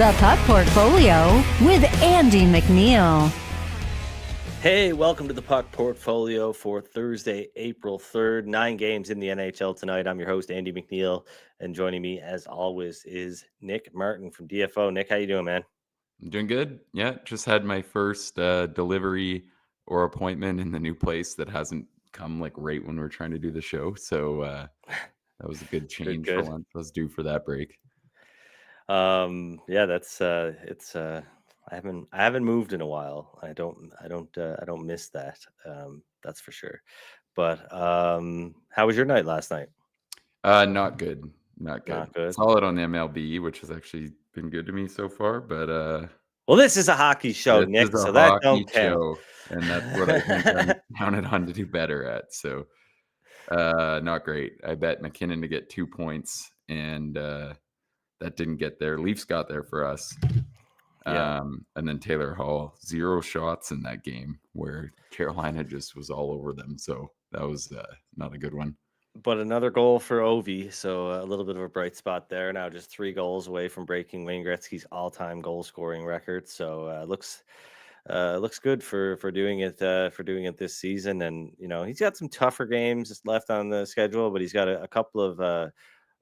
The Puck Portfolio with Andy McNeil. Hey, welcome to the Puck Portfolio for Thursday, April 3rd. 9 games in the NHL tonight. I'm your host, Andy McNeil, and joining me, as always, is Nick Martin from DFO. Nick, how you doing, man? I'm doing good. Yeah, just had my first delivery or appointment in the new place that hasn't come like right when we're trying to do the show. So that was a good change for once. I was due for that break. Yeah, that's it's I haven't moved in a while. I don't miss that. That's for sure. But how was your night last night? Not good. Not good. Not good. Solid on the MLB, which has actually been good to me so far. But well, this is a hockey show, this Nick, is a so that hockey don't count. show, and that's what I think I'm counted on to do better at. So not great. I bet McKinnon to get 2 points, and that didn't get there. Leafs got there for us. Yeah. And then Taylor Hall, 0 shots in that game where Carolina just was all over them. So that was not a good one. But another goal for Ovi, so a little bit of a bright spot there. Now just 3 goals away from breaking Wayne Gretzky's all-time goal-scoring record. So looks good for doing it this season. And he's got some tougher games left on the schedule, but he's got a couple of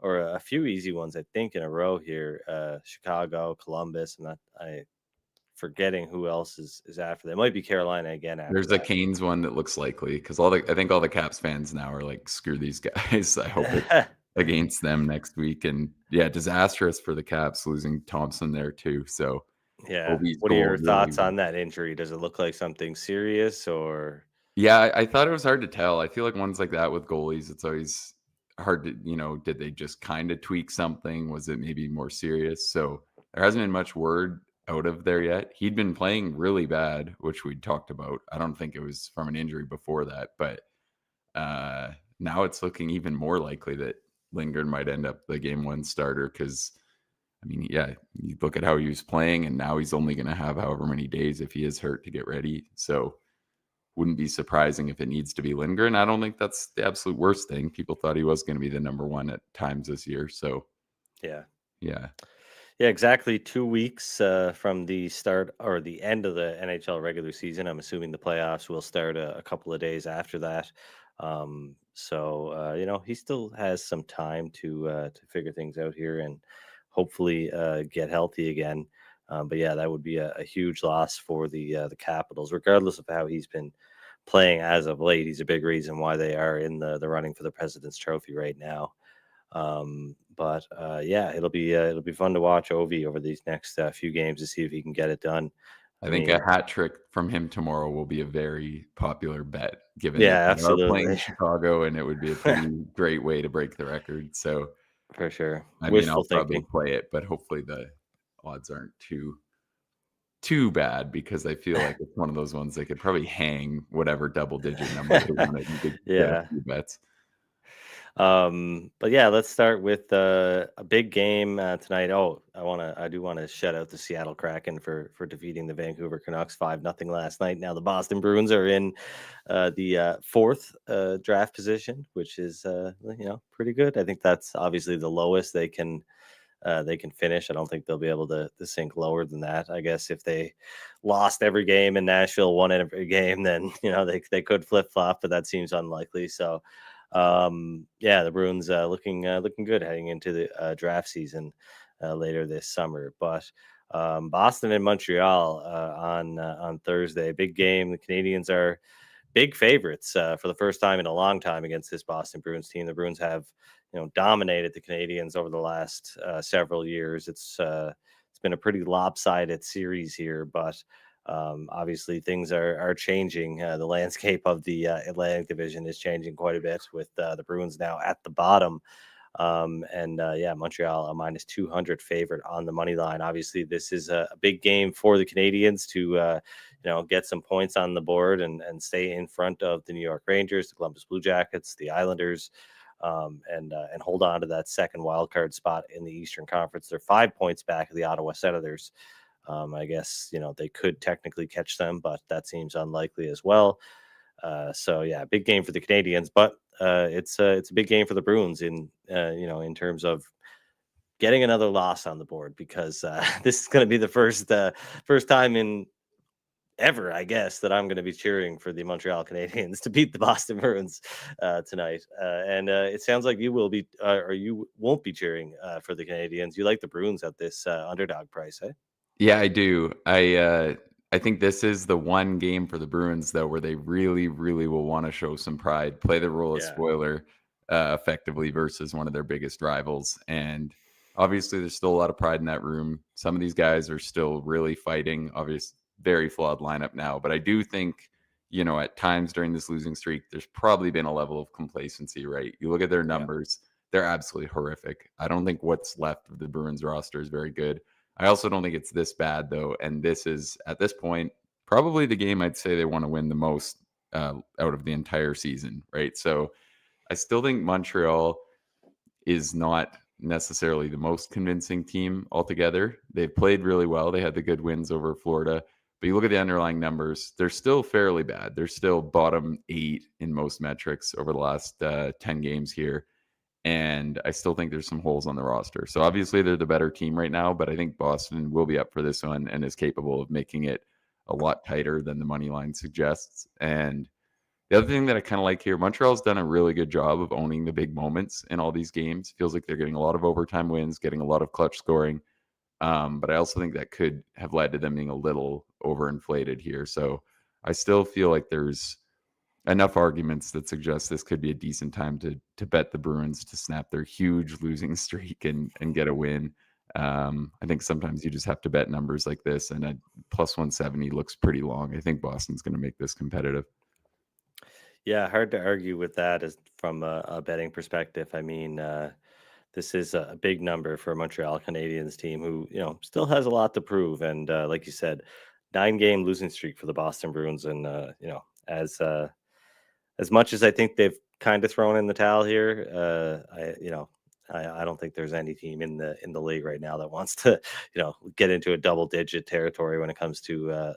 or a few easy ones, I think, in a row here. Chicago, Columbus, and I forgetting who else is after that. It might be Carolina again. There's a Canes one that looks likely because I think all the Caps fans now are like, screw these guys. I hope it's against them next week. And yeah, disastrous for the Caps losing Thompson there too. So yeah, what are your thoughts on that injury? Does it look like something serious or? Yeah, I thought it was hard to tell. I feel like ones like that with goalies, it's always hard to, did they just kind of tweak something? Was it maybe more serious? So there hasn't been much word out of there yet. He'd been playing really bad, which we talked about. I don't think it was from an injury before that, but now it's looking even more likely that Lindgren might end up the game 1 starter because, I mean, yeah, you look at how he was playing, and now he's only going to have however many days if he is hurt to get ready. So wouldn't be surprising if it needs to be Lindgren. I don't think that's the absolute worst thing. People thought he was going to be the number 1 at times this year. So yeah. Yeah, exactly 2 weeks from the start or the end of the NHL regular season. I'm assuming the playoffs will start a couple of days after that. So he still has some time to figure things out here and hopefully get healthy again. But yeah, that would be a huge loss for the Capitals, regardless of how he's been playing as of late. He's a big reason why they are in the running for the President's Trophy right now. But yeah, it'll be fun to watch Ovi over these next few games to see if he can get it done. I think a hat trick from him tomorrow will be a very popular bet, given Yeah, that absolutely. they are playing Chicago, and it would be a pretty great way to break the record. So for sure, I mean, I'll probably play it, but hopefully the odds aren't too bad because I feel like it's one of those ones they could probably hang whatever double-digit number they wanted. You could get a few bets. But yeah, let's start with a big game tonight. Oh, I do want to shout out the Seattle Kraken for defeating the Vancouver Canucks 5-0 last night. Now the Boston Bruins are in the 4th draft position, which is pretty good. I think that's obviously the lowest they can finish. I don't think they'll be able to sink lower than that. I guess if they lost every game and Nashville won every game, then they could flip flop, but that seems unlikely. So. Yeah, the Bruins looking good heading into the draft season later this summer. But Boston and Montreal on Thursday, big game. The Canadiens are big favorites for the first time in a long time against this Boston Bruins team. The Bruins have dominated the Canadiens over the last several years. It's been a pretty lopsided series here, but obviously things are changing. The landscape of the Atlantic Division is changing quite a bit with the Bruins now at the bottom. Yeah, Montreal a minus 200 favorite on the money line. Obviously, this is a big game for the Canadiens to get some points on the board and stay in front of the New York Rangers, the Columbus Blue Jackets, the Islanders, and hold on to that second wild card spot in the Eastern Conference. They're 5 points back of the Ottawa Senators. I guess they could technically catch them, but that seems unlikely as well. So yeah, big game for the Canadiens, but it's a big game for the Bruins in terms of getting another loss on the board, because this is going to be the first time in ever, I guess, that I'm going to be cheering for the Montreal Canadiens to beat the Boston Bruins tonight. And it sounds like you will be, or you won't be cheering for the Canadiens. You like the Bruins at this underdog price, eh? Yeah, I do. I think this is the one game for the Bruins though where they really, really will want to show some pride, play the role of Yeah. spoiler effectively versus one of their biggest rivals. And obviously, there's still a lot of pride in that room. Some of these guys are still really fighting. Obviously, very flawed lineup now, but I do think, at times during this losing streak, there's probably been a level of complacency. Right? You look at their Yeah. numbers; they're absolutely horrific. I don't think what's left of the Bruins roster is very good. I also don't think it's this bad, though. And this is, at this point, probably the game I'd say they want to win the most out of the entire season, right? So I still think Montreal is not necessarily the most convincing team altogether. They've played really well. They had the good wins over Florida. But you look at the underlying numbers, they're still fairly bad. They're still bottom 8 in most metrics over the last 10 games here. And I still think there's some holes on the roster. So obviously they're the better team right now, but I think Boston will be up for this one and is capable of making it a lot tighter than the money line suggests. And the other thing that I kind of like here, Montreal's done a really good job of owning the big moments in all these games. Feels like they're getting a lot of overtime wins, getting a lot of clutch scoring. But I also think that could have led to them being a little overinflated here. So I still feel like there's enough arguments that suggest this could be a decent time to bet the Bruins to snap their huge losing streak and get a win. I think sometimes you just have to bet numbers like this, and a plus 170 looks pretty long. I think Boston's going to make this competitive. Yeah, hard to argue with that as from a betting perspective. I mean, this is a big number for a Montreal Canadiens team who, still has a lot to prove. And like you said, 9-game losing streak for the Boston Bruins. And, as much as I think they've kind of thrown in the towel here, I don't think there's any team in the league right now that wants to, get into a double-digit territory when it comes to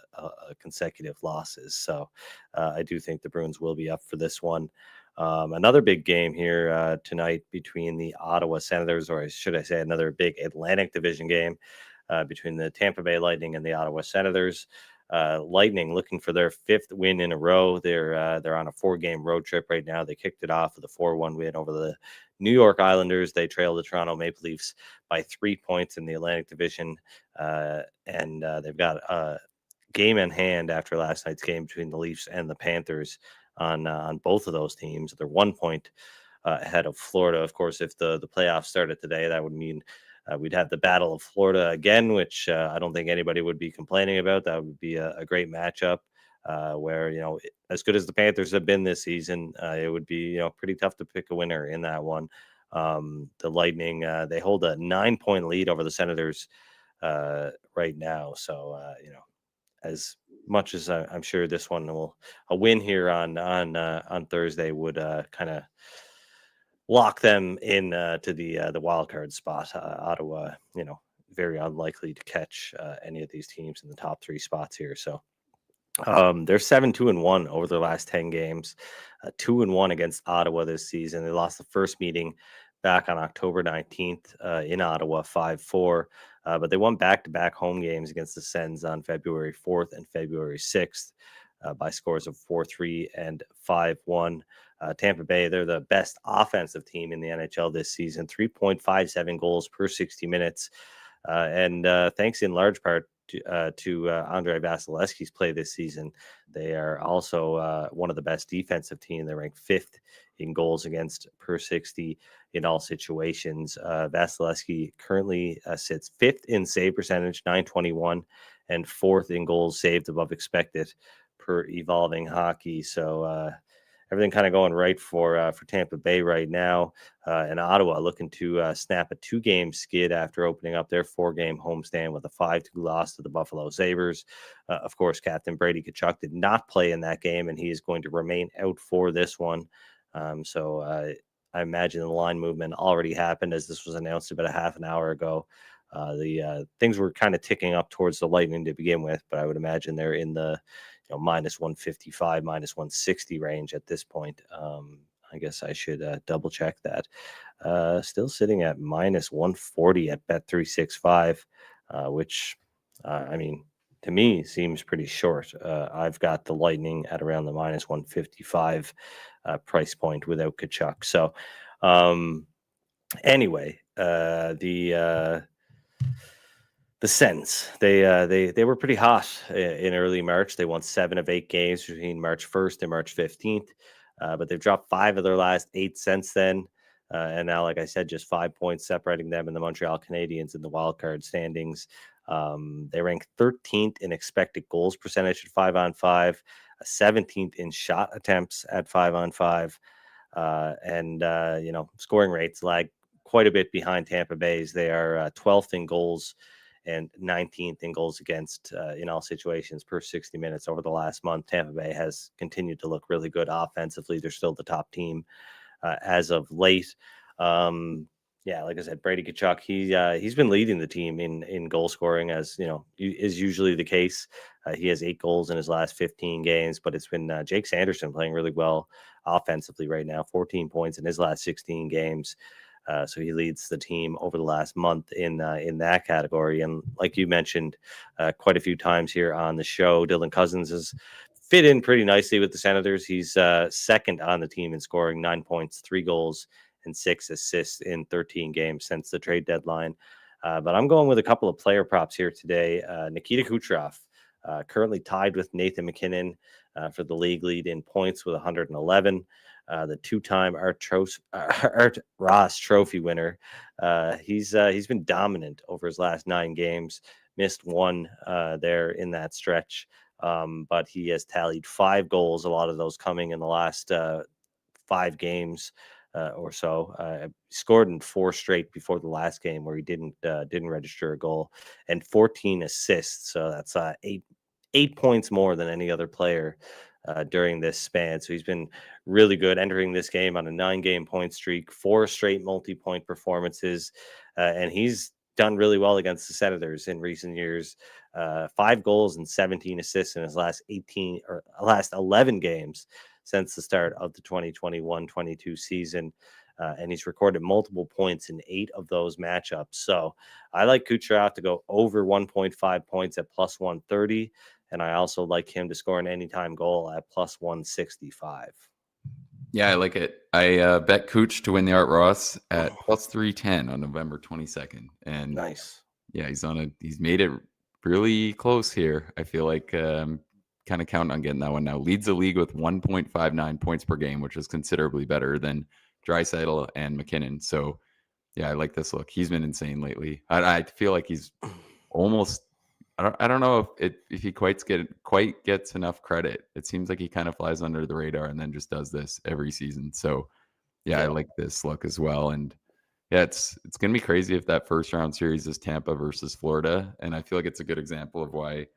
consecutive losses. So I do think the Bruins will be up for this one. Another big game here tonight between the Ottawa Senators, or should I say another big Atlantic Division game between the Tampa Bay Lightning and the Ottawa Senators. Lightning looking for their 5th win in a row. They're on a 4-game road trip right now. They kicked it off with a 4-1 win over the New York Islanders. They trailed the Toronto Maple Leafs by 3 points in the Atlantic Division, and they've got a game in hand after last night's game between the Leafs and the Panthers on both of those teams. They're 1 point ahead of Florida. Of course, if the playoffs started today, that would mean we'd have the Battle of Florida again, which I don't think anybody would be complaining about. That would be a great matchup where, as good as the Panthers have been this season, it would be, pretty tough to pick a winner in that one. The Lightning, they hold a 9-point lead over the Senators right now. So, as much as I'm sure this one a win here on Thursday would kind of lock them in to the wild card spot. Ottawa, very unlikely to catch any of these teams in the top 3 spots here. So they're 7-2-1 over their last 10 games, 2-1 against Ottawa this season. They lost the first meeting back on October 19th in Ottawa, 5-4. But they won back-to-back home games against the Sens on February 4th and February 6th by scores of 4-3 and 5-1. Tampa Bay, they're the best offensive team in the NHL this season, 3.57 goals per 60 minutes. And thanks in large part to Andrei Vasilevsky's play this season, they are also one of the best defensive teams. They're ranked 5th in goals against per 60 in all situations. Vasilevsky currently sits 5th in save percentage, 921, and 4th in goals saved above expected per Evolving Hockey. So everything kind of going right for Tampa Bay right now. And Ottawa looking to snap a 2-game skid after opening up their 4-game homestand with a 5-2 loss to the Buffalo Sabres. Of course, Captain Brady Tkachuk did not play in that game, and he is going to remain out for this one. So I imagine the line movement already happened as this was announced about a half an hour ago. The things were kind of ticking up towards the Lightning to begin with, but I would imagine they're in the minus 155, minus 160 range at this point. I guess I should double check that. still sitting at minus 140 at Bet365, which, I mean, to me seems pretty short. I've got the Lightning at around the minus 155 price point without Kachuk. So, anyway, the Sens, they were pretty hot in early March. They won 7 of 8 games between March 1st and March 15th, but they've dropped 5 of their last 8 since then. And now, like I said, just 5 points separating them and the Montreal Canadiens in the wild card standings. They rank 13th in expected goals percentage at 5-on-5, 17th in shot attempts at 5-on-5, and scoring rates lag quite a bit behind Tampa Bay's. They are 12th in goals and 19th in goals against in all situations per 60 minutes over the last month. Tampa Bay has continued to look really good offensively. They're still the top team as of late. Like I said, Brady Tkachuk, he's been leading the team in goal scoring, as is usually the case. He has 8 goals in his last 15 games, but it's been Jake Sanderson playing really well offensively right now. 14 points in his last 16 games. So he leads the team over the last month in that category. And like you mentioned quite a few times here on the show, Dylan Cousins has fit in pretty nicely with the Senators. He's second on the team in scoring, 9 points, 3 goals, and 6 assists in 13 games since the trade deadline. But I'm going with a couple of player props here today. Nikita Kucherov, currently tied with Nathan McKinnon for the league lead in points with 111. The 2-time Art Ross Trophy winner. He's been dominant over his last 9 games. Missed 1 there in that stretch, but he has tallied 5 goals. A lot of those coming in the last 5 games or so. Scored in 4 straight before the last game where he didn't register a goal, and 14 assists. So that's 8 points more than any other player during this span. So he's been really good entering this game on a 9-game point streak, 4 straight multi-point performances, and he's done really well against the Senators in recent years. 5 goals and 17 assists in his last 11 games since the start of the 2021-22 season. And he's recorded multiple points in 8 of those matchups. So I like Kucherov to go over 1.5 points at plus 130. And I also like him to score an anytime goal at plus 165. Yeah, I like it. I bet Cooch to win the Art Ross at plus 310 on November 22nd. And nice. Yeah, he's made it really close here. I feel like kind of counting on getting that one now. Leads the league with 1.59 points per game, which is considerably better than Draisaitl and McKinnon. So yeah, I like this look. He's been insane lately. I feel like he's almost, I don't know if he quite gets enough credit. It seems like he kind of flies under the radar and then just does this every season. So yeah, I like this look as well. And yeah, it's going to be crazy if that first round series is Tampa versus Florida. And I feel like it's a good example of why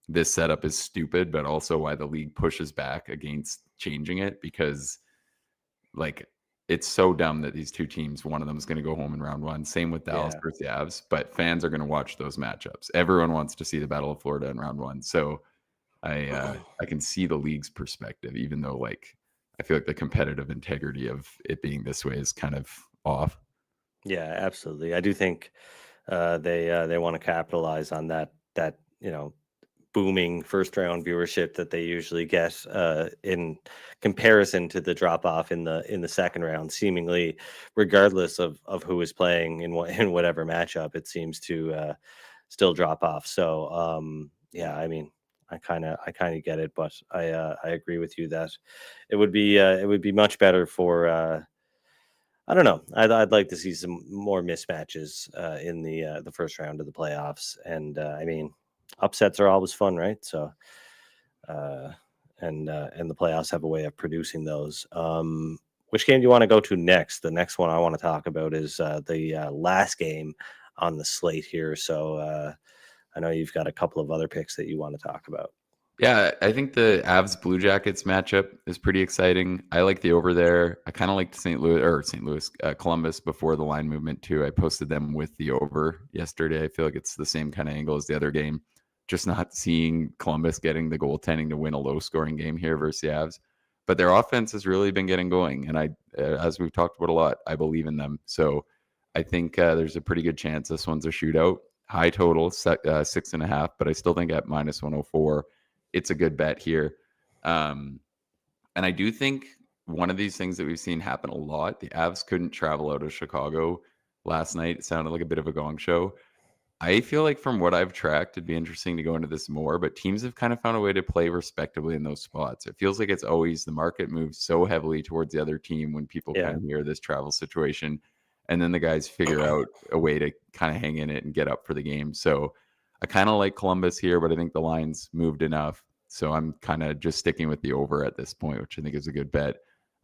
this setup is stupid, but also why the league pushes back against changing it, because like it's so dumb that these two teams, one of them is going to go home in round 1. Same with Dallas versus the Avs, but fans are going to watch those matchups. Everyone wants to see the Battle of Florida in round 1. So I can see the league's perspective, even though like I feel like the competitive integrity of it being this way is kind of off. Yeah, absolutely. I do think they want to capitalize on that booming first round viewership that they usually get in comparison to the drop off in the second round, seemingly regardless of who is playing in whatever matchup. It seems to still drop off. So I mean, I kind of get it, but I agree with you that it would be much better for I don't know. I'd like to see some more mismatches in the first round of the playoffs, and I mean, upsets are always fun, right? So, and the playoffs have a way of producing those. Which game do you want to go to next? The next one I want to talk about is the last game on the slate here. So I know you've got a couple of other picks that you want to talk about. Yeah, I think the Avs Blue Jackets matchup is pretty exciting. I like the over there. I kind of liked Columbus before the line movement too. I posted them with the over yesterday. I feel like it's the same kind of angle as the other game. Just not seeing Columbus getting the goaltending to win a low scoring game here versus the Avs. but their offense has really been getting going. And as we've talked about a lot, I believe in them. So I think there's a pretty good chance this one's a shootout. High total, 6.5, but I still think at minus 104, it's a good bet here. And I do think one of these things that we've seen happen a lot, the Avs couldn't travel out of Chicago last night. It sounded like a bit of a gong show. I feel like from what I've tracked, it'd be interesting to go into this more, but teams have kind of found a way to play respectably in those spots. It feels like it's always the market moves so heavily towards the other team when people kind of hear this travel situation, and then the guys figure out a way to kind of hang in it and get up for the game. So I kind of like Columbus here, but I think the line's moved enough. So I'm kind of just sticking with the over at this point, which I think is a good bet.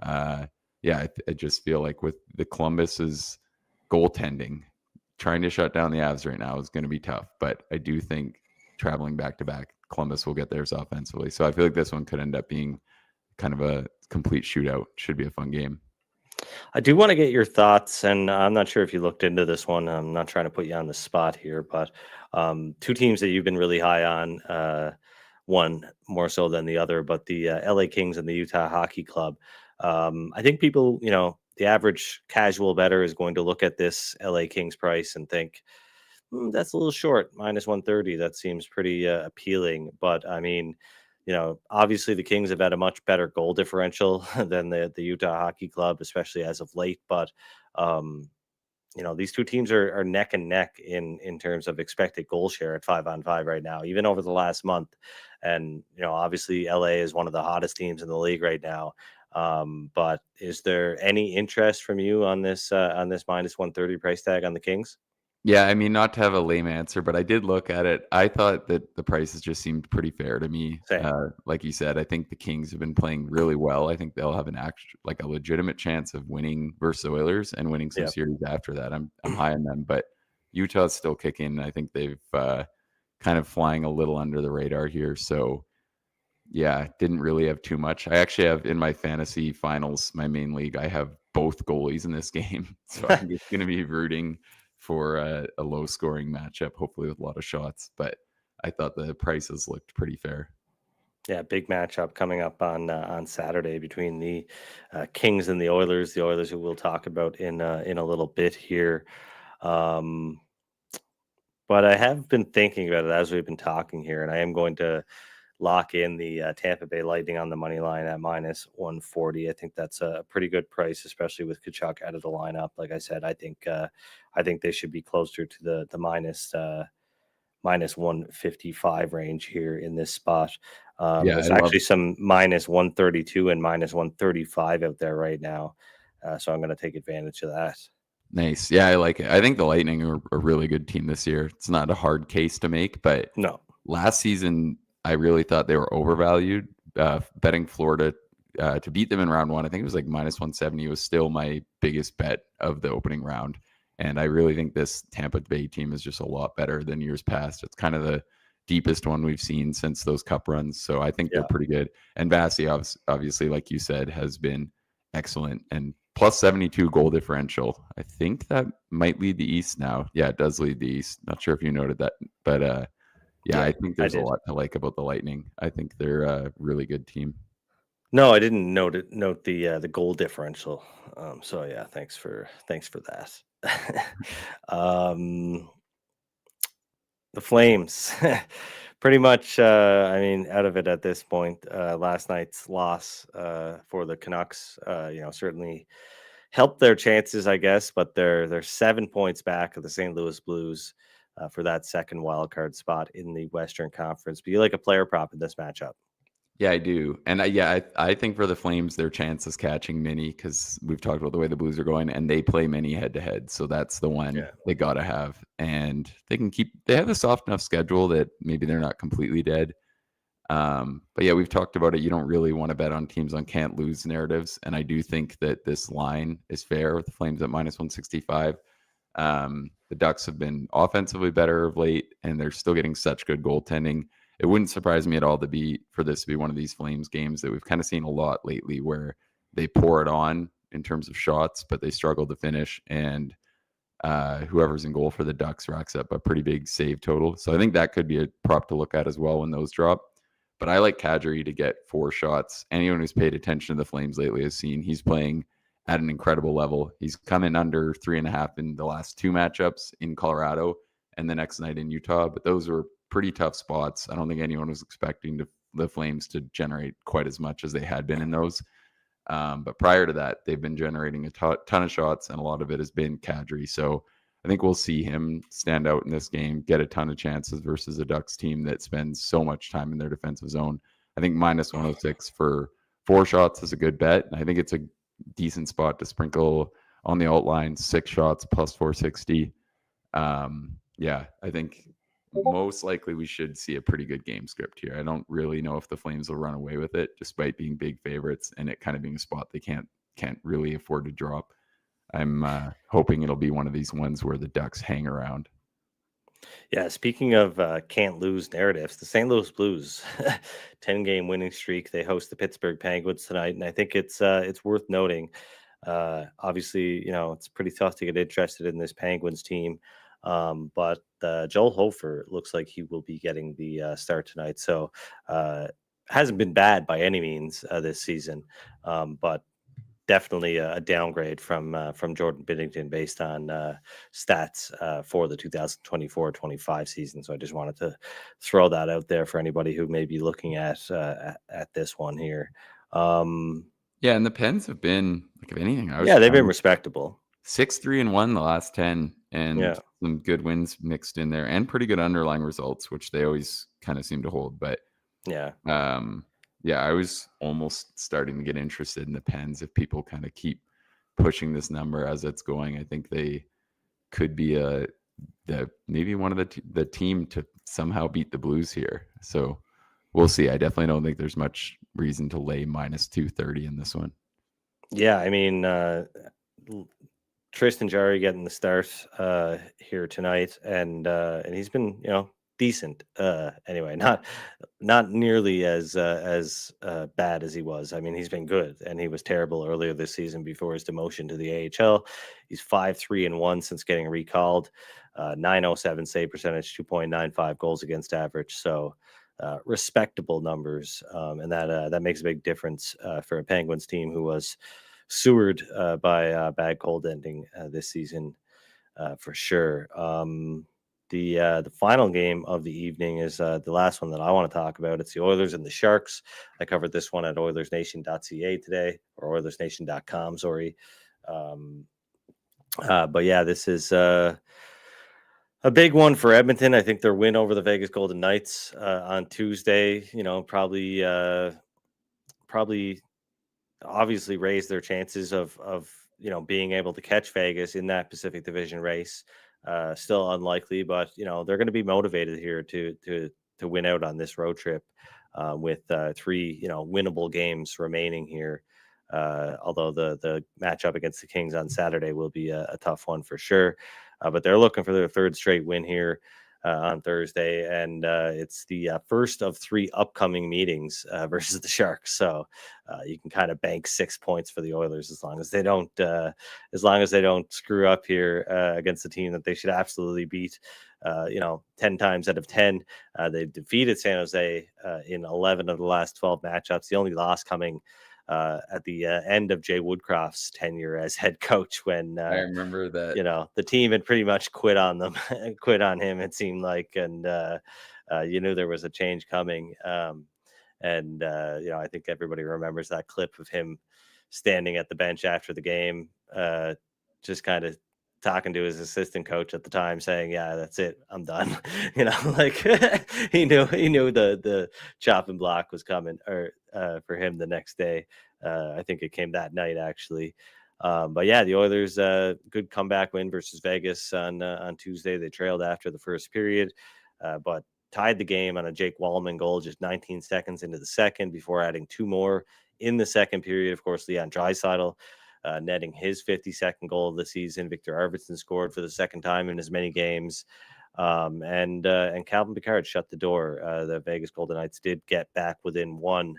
I just feel like with the Columbus's goaltending, trying to shut down the Avs right now is going to be tough, but I do think traveling back to back, Columbus will get theirs offensively. So I feel like this one could end up being kind of a complete shootout. Should be a fun game. I do want to get your thoughts, and I'm not sure if you looked into this one. I'm not trying to put you on the spot here, but two teams that you've been really high on, one more so than the other, but the LA Kings and the Utah Hockey Club. I think people, the average casual bettor is going to look at this LA Kings price and think, that's a little short, minus 130. That seems pretty appealing. But I mean, obviously the Kings have had a much better goal differential than the Utah Hockey Club, especially as of late. But, these two teams are neck and neck in terms of expected goal share at 5-on-5 right now, even over the last month. And, obviously LA is one of the hottest teams in the league right now. But is there any interest from you on this minus 130 price tag on the Kings? Yeah, I mean, not to have a lame answer, but I did look at it. I thought that the prices just seemed pretty fair to me. Like you said, I think the Kings have been playing really well. I think they'll have a legitimate chance of winning versus the Oilers and winning some series after that. I'm high on them, but Utah's still kicking. I think they've kind of flying a little under the radar here. So yeah, didn't really have too much. I actually have in my fantasy finals, my main league, I have both goalies in this game. So I'm just going to be rooting for a low scoring matchup, hopefully with a lot of shots. But I thought the prices looked pretty fair. Yeah, big matchup coming up on Saturday between the Kings and the Oilers. The Oilers, who we'll talk about in a little bit here. But I have been thinking about it as we've been talking here, and I am going to lock in the Tampa Bay Lightning on the money line at minus 140. I think that's a pretty good price, especially with Tkachuk out of the lineup. Like I said, I think they should be closer to the minus 155 range here in this spot. There's actually some minus 132 and minus 135 out there right now. So I'm going to take advantage of that. Nice. Yeah, I like it. I think the Lightning are a really good team this year. It's not a hard case to make, but no. Last season, I really thought they were overvalued. Betting Florida to beat them in round one, I think it was like minus 170 was still my biggest bet of the opening round. And I really think this Tampa Bay team is just a lot better than years past. It's kind of the deepest one we've seen since those cup runs. So I think they're pretty good. And Bassey, obviously, like you said, has been excellent. And plus 72 goal differential. I think that might lead the East now. Yeah, it does lead the East. Not sure if you noted that. But I think there's a lot to like about the Lightning. I think they're a really good team. No, I didn't note the goal differential. So yeah, thanks for that. The Flames, pretty much. I mean, out of it at this point. Last night's loss for the Canucks, certainly helped their chances, I guess. But they're 7 points back of the St. Louis Blues for that second wildcard spot in the Western Conference. But you like a player prop in this matchup? Yeah, I do. And I think for the Flames, their chance is catching Mini because we've talked about the way the Blues are going and they play Mini head to head. So that's the one they got to have. And they have a soft enough schedule that maybe they're not completely dead. But yeah, we've talked about it. You don't really want to bet on teams on can't lose narratives. And I do think that this line is fair with the Flames at minus 165. The Ducks have been offensively better of late and they're still getting such good goaltending. It wouldn't surprise me at all for this to be one of these Flames games that we've kind of seen a lot lately where they pour it on in terms of shots, but they struggle to finish. And whoever's in goal for the Ducks racks up a pretty big save total. So I think that could be a prop to look at as well when those drop. But I like Kadri to get 4 shots. Anyone who's paid attention to the Flames lately has seen he's playing at an incredible level. He's come in under 3.5 in the last 2 matchups in Colorado and the next night in Utah. But those were pretty tough spots. I don't think anyone was expecting the Flames to generate quite as much as they had been in those. But prior to that, they've been generating a ton of shots, and a lot of it has been Kadri. So I think we'll see him stand out in this game, get a ton of chances versus a Ducks team that spends so much time in their defensive zone. I think minus 106 for 4 shots is a good bet. I think it's a decent spot to sprinkle on the alt line, 6 shots plus 460. Yeah, I think most likely we should see a pretty good game script here. I don't really know if the Flames will run away with it, despite being big favorites and it kind of being a spot they can't really afford to drop. I'm hoping it'll be one of these ones where the Ducks hang around. Yeah, speaking of can't lose narratives, the St. Louis Blues, 10-game winning streak. They host the Pittsburgh Penguins tonight, and I think it's worth noting. Obviously, it's pretty tough to get interested in this Penguins team, but Joel Hofer looks like he will be getting the start tonight. So hasn't been bad by any means this season, but definitely a downgrade from Jordan Binnington based on stats for the 2024-25 season. So I just wanted to throw that out there for anybody who may be looking at this one here. Yeah, and the Pens have been, like, if anything, they've been respectable. 6-3-1 the last 10, and Yeah. some good wins mixed in there, and pretty good underlying results, which they always kind of seem to hold. But Yeah. I was almost starting to get interested in the Pens if people kind of keep pushing this number as it's going. I think they could be maybe one of the team to somehow beat the Blues here. So we'll see. I definitely don't think there's much reason to lay minus 230 in this one. Yeah, I mean, Tristan Jarry getting the start here tonight, and he's been decent. Anyway, not nearly as bad as he was. I mean, he's been good, and he was terrible earlier this season before his demotion to the AHL. He's 5-3-1 since getting recalled. 907 save percentage, 2.95 goals against average. So respectable numbers, and that makes a big difference for a Penguins team who was sewered by bad goaltending this season for sure. The final game of the evening is the last one that I want to talk about. It's the Oilers and the Sharks. I covered this one at OilersNation.ca today, or OilersNation.com, sorry. But yeah, this is a big one for Edmonton. I think their win over the Vegas Golden Knights on Tuesday, probably obviously raised their chances of being able to catch Vegas in that Pacific Division race. Still unlikely, but they're going to be motivated here to win out on this road trip with 3 winnable games remaining here. Although the matchup against the Kings on Saturday will be a tough one for sure, but they're looking for their 3rd straight win here on Thursday, and it's the first of 3 upcoming meetings versus the Sharks. So you can kind of bank 6 points for the Oilers as long as they don't screw up here against the team that they should absolutely beat. 10 times out of 10, they defeated San Jose in 11 of the last 12 matchups. The only loss coming at the end of Jay Woodcroft's tenure as head coach, when I remember that the team had pretty much quit on them, quit on him, it seemed like, and you knew there was a change coming. And I think everybody remembers that clip of him standing at the bench after the game, just kind of talking to his assistant coach at the time, saying, "Yeah, that's it, I'm done." Like he knew the chopping block was coming, or for him the next day. I think it came that night, actually. But yeah, the Oilers good comeback win versus Vegas on Tuesday. They trailed after the first period, but tied the game on a Jake Wallman goal just 19 seconds into the second before adding 2 more in the second period. Of course, Leon Draisaitl netting his 52nd goal of the season. Victor Arvidsson scored for the 2nd time in as many games. And Calvin Pickard shut the door. The Vegas Golden Knights did get back within 1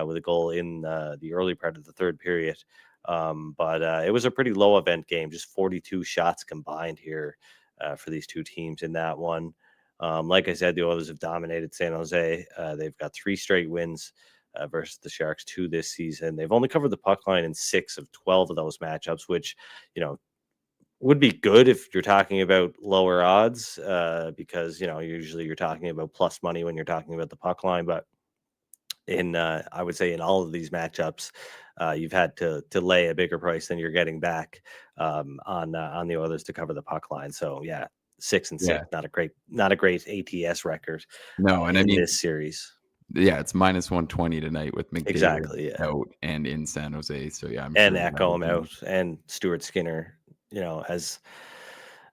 with a goal in the early part of the 3rd period. But it was a pretty low event game, just 42 shots combined here for these 2 teams in that one. Like I said, the Oilers have dominated San Jose. They've got 3 straight wins versus the Sharks, 2 this season. They've only covered the puck line in 6 of 12 of those matchups, which, would be good if you're talking about lower odds, because, usually you're talking about plus money when you're talking about the puck line. But I would say in all of these matchups, you've had to lay a bigger price than you're getting back on the Oilers to cover the puck line. So yeah, 6-6, Yeah. not a great ATS record No, and I in mean, this series. yeah, it's -120 tonight with McDavid Exactly, yeah. out and in San Jose. So yeah, I'm And sure that'll Ekholm be out and Stuart Skinner.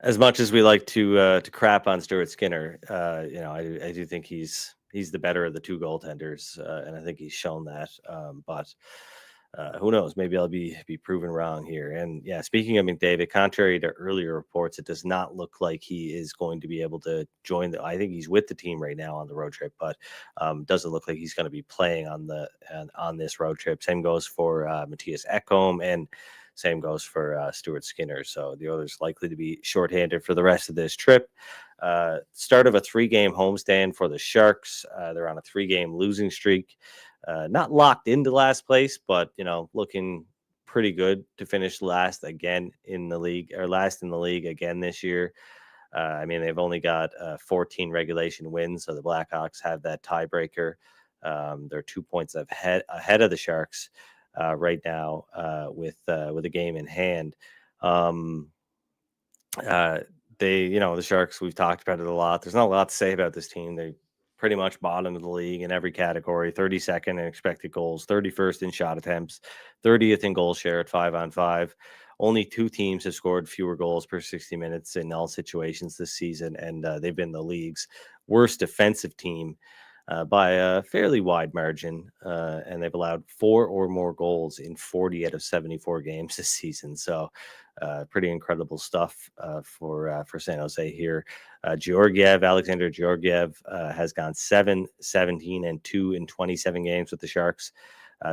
As much as we like to crap on Stuart Skinner, I do think he's the better of the 2 goaltenders, and I think he's shown that. But who knows? Maybe I'll be proven wrong here. And yeah, speaking of McDavid, contrary to earlier reports, it does not look like he is going to be able to join I think he's with the team right now on the road trip, but doesn't look like he's going to be playing on this road trip. Same goes for Matthias Ekholm, and same goes for Stuart Skinner. So the Oilers likely to be shorthanded for the rest of this trip. Start of a 3-game homestand for the Sharks. They're on a 3-game losing streak. Not locked into last place, but looking pretty good to finish last in the league again this year. I mean, they've only got 14 regulation wins, so the Blackhawks have that tiebreaker. They're 2 points ahead of the Sharks right now with a game in hand. The Sharks, we've talked about it a lot. There's not a lot to say about this team. They pretty much bottom of the league in every category, 32nd in expected goals, 31st in shot attempts, 30th in goal share at 5-on-5. Only 2 teams have scored fewer goals per 60 minutes in all situations this season, and they've been the league's worst defensive team by a fairly wide margin, and they've allowed 4 or more goals in 40 out of 74 games this season. So pretty incredible stuff for San Jose here. Alexander Georgiev has gone 7-17-2 in 27 games with the Sharks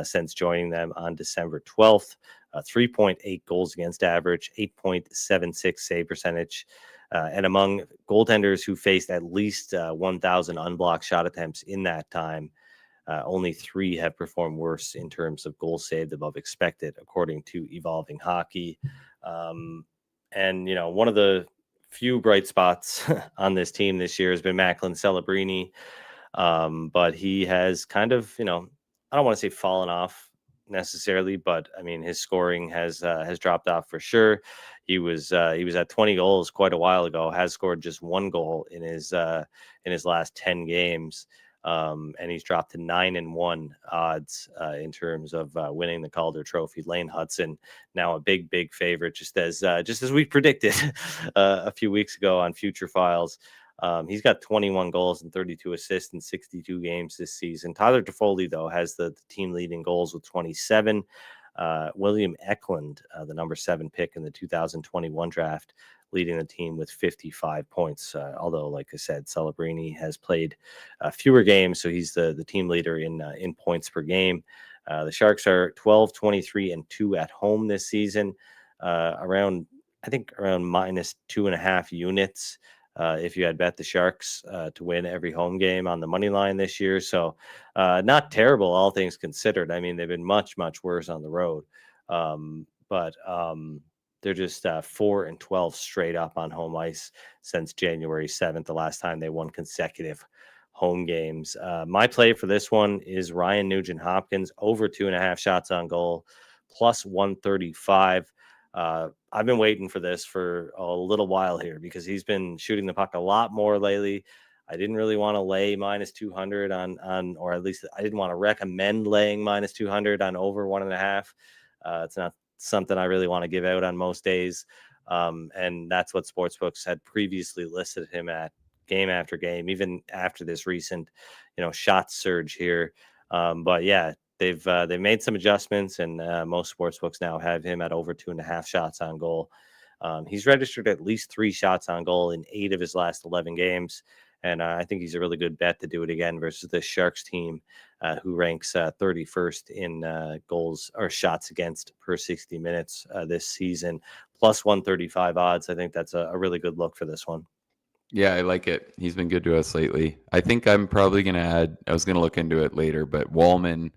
since joining them on December 12th. 3.8 goals against average, 8.76 save percentage. And among goaltenders who faced at least 1,000 unblocked shot attempts in that time, only 3 have performed worse in terms of goals saved above expected, according to Evolving Hockey. And one of the few bright spots on this team this year has been Macklin Celebrini, but he has kind of, I don't want to say fallen off necessarily, but I mean his scoring has dropped off for sure. He was at 20 goals quite a while ago. Has scored just 1 goal in his last 10 games. And he's dropped to 9-1 odds in terms of winning the Calder Trophy. Lane Hutson now a big favorite, just as we predicted a few weeks ago on Future Files. He's got 21 goals and 32 assists in 62 games this season. Tyler Toffoli, though, has the team leading goals with 27. William Eklund, the number 7 pick in the 2021 draft, leading the team with 55 points. Although, like I said, Celebrini has played fewer games, so he's the team leader in points per game. The Sharks are 12-23-2 at home this season, around -2.5 units. If you had bet the Sharks to win every home game on the money line this year. So not terrible, all things considered. I mean, they've been much worse on the road. But they're just 4-12 straight up on home ice since January 7th, the last time they won consecutive home games. My play for this one is Ryan Nugent-Hopkins over 2.5 shots on goal, plus 135. I've been waiting for this for a little while here because he's been shooting the puck a lot more lately. I didn't really want to lay -200 on, or at least I didn't want to recommend laying -200 on over 1.5. It's not something I really want to give out on most days. And that's what sportsbooks had previously listed him at game after game, even after this recent, shot surge here. But yeah, they've made some adjustments, and most sportsbooks now have him at over 2.5 shots on goal. He's registered at least 3 shots on goal in 8 of his last 11 games. And I think he's a really good bet to do it again versus the Sharks team, who ranks 31st in goals or shots against per 60 minutes this season, plus 135 odds. I think that's a really good look for this one. Yeah, I like it. He's been good to us lately. I think I'm probably going to add, I was going to look into it later, but Wallman,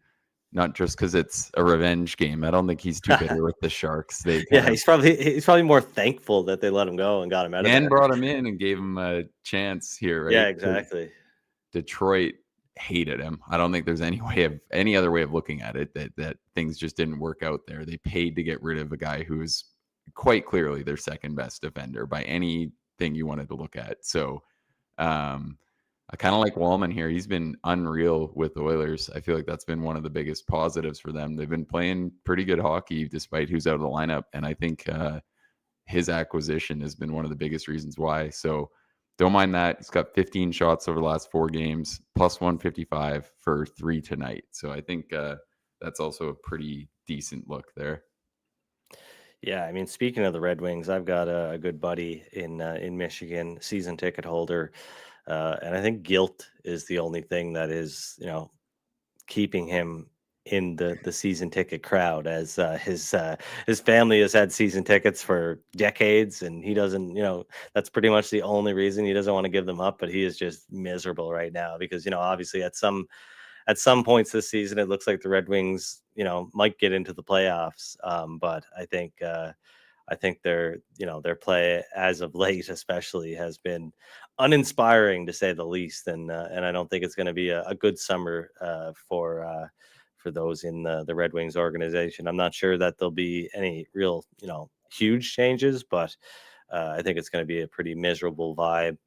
not just because it's a revenge game. I don't think he's too bitter with the Sharks. They Yeah, kind of he's probably more thankful that they let him go and got him out of and there. brought him in and gave him a chance here, Yeah, right? 'Cause exactly. Detroit hated him. I don't think there's any other way of looking at it that things just didn't work out there. They paid to get rid of a guy who is quite clearly their second best defender by anything you wanted to look at. So I kind of like Wallman here. He's been unreal with the Oilers. I feel like that's been one of the biggest positives for them. They've been playing pretty good hockey despite who's out of the lineup, and I think his acquisition has been one of the biggest reasons why. So don't mind that. He's got 15 shots over the last 4 games, plus 155 for 3 tonight. So I think that's also a pretty decent look there. Yeah, I mean, speaking of the Red Wings, I've got a good buddy in Michigan, season ticket holder, and I think guilt is the only thing that is, keeping him in the season ticket crowd, as his family has had season tickets for decades, and he doesn't. That's pretty much the only reason he doesn't want to give them up. But he is just miserable right now because obviously at some points this season, it looks like the Red Wings, might get into the playoffs. But I think their play as of late, especially, has been uninspiring to say the least, and I don't think it's going to be a good summer for those in the Red Wings organization. I'm not sure that there'll be any real huge changes, but I think it's going to be a pretty miserable vibe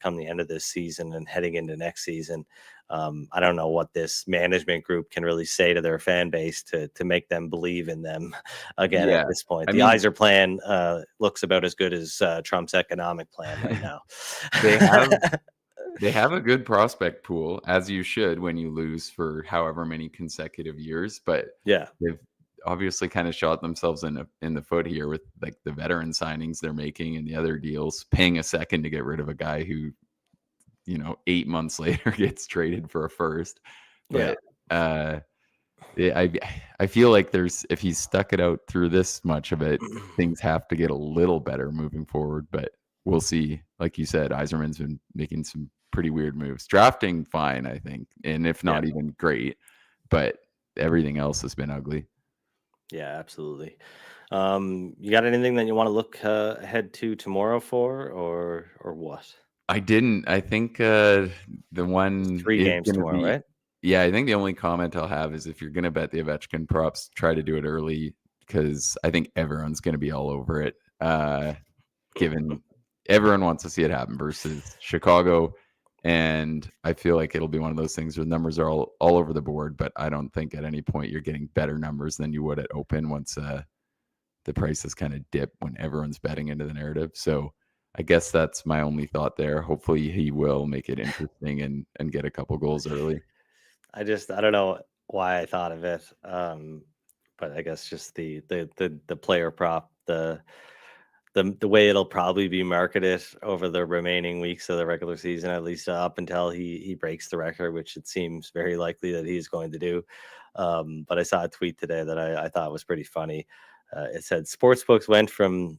come the end of this season and heading into next season. I don't know what this management group can really say to their fan base to make them believe in them again at Yeah. this point. I The mean, Iser plan looks about as good as Trump's economic plan right now. they have they have a good prospect pool, as you should when you lose for however many consecutive years, but Yeah. they've obviously kind of shot themselves in the foot here with like the veteran signings they're making and the other deals, paying a second to get rid of a guy who 8 months later gets traded for a first. Yeah. But I feel like if he's stuck it out through this much of it, things have to get a little better moving forward. But we'll see. Like you said, Iserman's been making some pretty weird moves. Drafting fine, I think, and if not even great, but everything else has been ugly. Yeah, absolutely. You got anything that you want to look ahead to tomorrow for, or what? I didn't. I think the one 3 is games going to tomorrow, be. right? Yeah, I think the only comment I'll have is if you're going to bet the Ovechkin props, try to do it early because I think everyone's going to be all over it. Given everyone wants to see it happen versus Chicago, and I feel like it'll be one of those things where numbers are all over the board. But I don't think at any point you're getting better numbers than you would at open once the prices kind of dip when everyone's betting into the narrative. So I guess that's my only thought there. Hopefully he will make it interesting and get a couple goals early. I don't know why I thought of it, but I guess just the player prop, the way it'll probably be marketed over the remaining weeks of the regular season, at least up until he breaks the record, which it seems very likely that he's going to do. But I saw a tweet today that I thought was pretty funny. It said sportsbooks went from,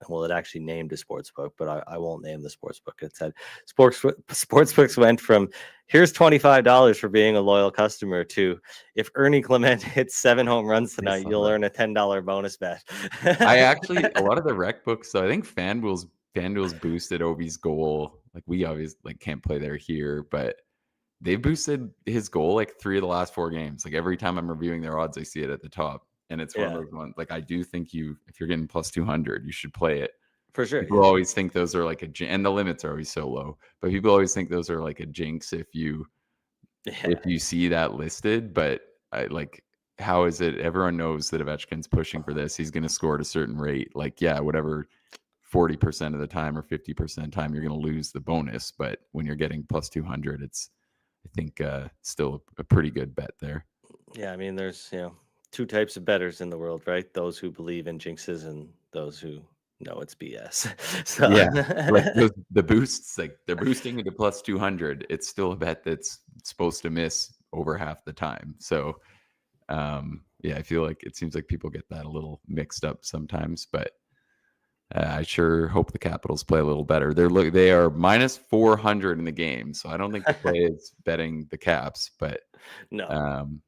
well, it actually named a sportsbook, but I won't name the sportsbook. It said sportsbooks went from here's $25 for being a loyal customer to if Ernie Clement hits 7 home runs tonight, you'll earn a $10 bonus bet. I actually a lot of the rec books. So I think FanDuel's boosted Obi's goal. Like we obviously can't play there here, but they boosted his goal like 3 of the last 4 games. Like every time I'm reviewing their odds, I see it at the top. And it's one of those ones, like I do think if you're getting plus 200, you should play it. For sure. People always think those are like and the limits are always so low, but people always think those are like a jinx if you see that listed. But how is it? Everyone knows that Ovechkin's pushing for this. He's going to score at a certain rate. Whatever 40% of the time or 50% of the time, you're going to lose the bonus. But when you're getting plus 200, it's, I think, still a pretty good bet there. Yeah, I mean, there's 2 types of bettors in the world, right? Those who believe in jinxes and those who know it's BS. So Yeah, like the boosts, like they're boosting into plus 200. It's still a bet that's supposed to miss over half the time. So, I feel like it seems like people get that a little mixed up sometimes. But I sure hope the Capitals play a little better. They are minus 400 in the game, so I don't think the play is betting the Caps, but No, um,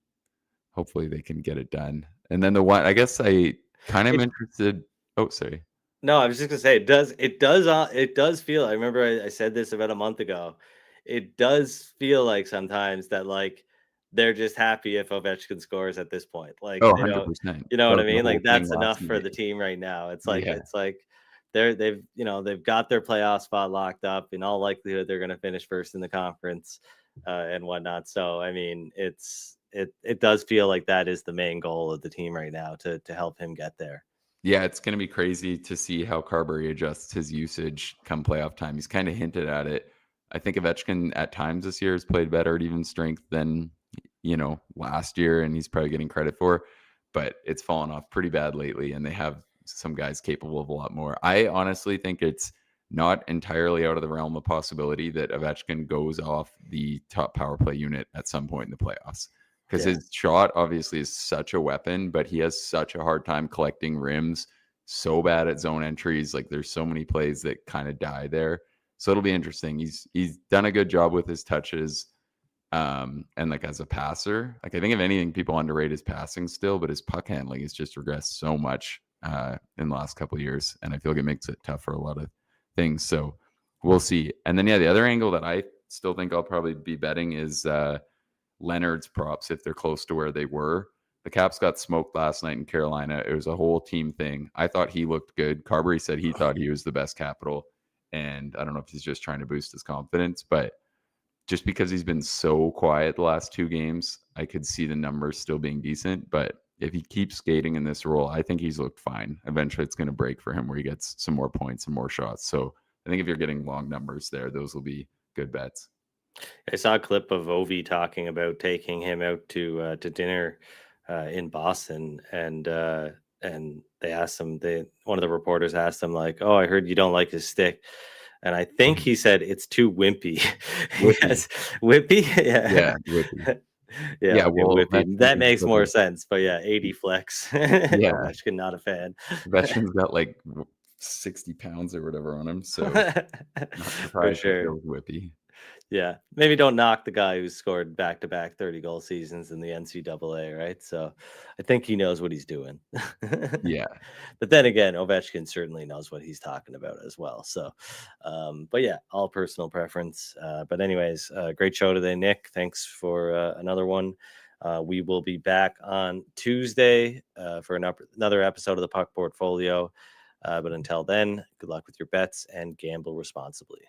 hopefully they can get it done. And then the one, I guess I kind of am it interested. Oh, sorry. No, I was just gonna say it does feel. I remember I said this about a month ago. It does feel like sometimes that like they're just happy if Ovechkin scores at this point. Like Oh, 100%. you know That what I was the mean? whole Like thing that's last enough for night. the team right now. Yeah. It's like they've got their playoff spot locked up. In all likelihood, they're gonna finish first in the conference and whatnot. So I mean, it does feel like that is the main goal of the team right now to help him get there. Yeah, it's going to be crazy to see how Carberry adjusts his usage come playoff time. He's kind of hinted at it. I think Ovechkin at times this year has played better at even strength than, last year, and he's probably getting credit for, but it's fallen off pretty bad lately, and they have some guys capable of a lot more. I honestly think it's not entirely out of the realm of possibility that Ovechkin goes off the top power play unit at some point in the playoffs, because Yeah. his shot obviously is such a weapon, but he has such a hard time collecting rims, so bad at zone entries. Like there's so many plays that kind of die there. So it'll be interesting. He's done a good job with his touches. And like as a passer, like I think if anything, people underrate his passing still, but his puck handling has just regressed so much in the last couple of years. And I feel like it makes it tough for a lot of things. So we'll see. And then the other angle that I still think I'll probably be betting is Leonard's props if they're close to where they were. The Caps got smoked last night in Carolina. It was a whole team thing. I thought he looked good. Carberry said he thought he was the best Capital. And I don't know if he's just trying to boost his confidence, but just because he's been so quiet the last 2 games, I could see the numbers still being decent. But if he keeps skating in this role, I think he's looked fine. Eventually, it's going to break for him where he gets some more points and more shots. So I think if you're getting long numbers there, those will be good bets. I saw a clip of Ovi talking about taking him out to dinner in Boston, and they asked him. One of the reporters asked him like, "Oh, I heard you don't like his stick," and I think he said it's too wimpy. Whippy. Yes, wimpy. Yeah, Yeah, whippy. yeah. Yeah, Okay, well, wimpy. That makes more sense. But yeah, 80 flex. yeah, Ovechkin, not a fan. Ovechkin's got like 60 pounds or whatever on him, so not For surprised he sure. feels whippy. Yeah, maybe don't knock the guy who scored back-to-back 30-goal seasons in the NCAA, right? So, I think he knows what he's doing. Yeah, But then again, Ovechkin certainly knows what he's talking about as well. So, but yeah, all personal preference. But anyways, great show today, Nick. Thanks for another one. We will be back on Tuesday for another episode of the Puck Portfolio. But until then, good luck with your bets and gamble responsibly.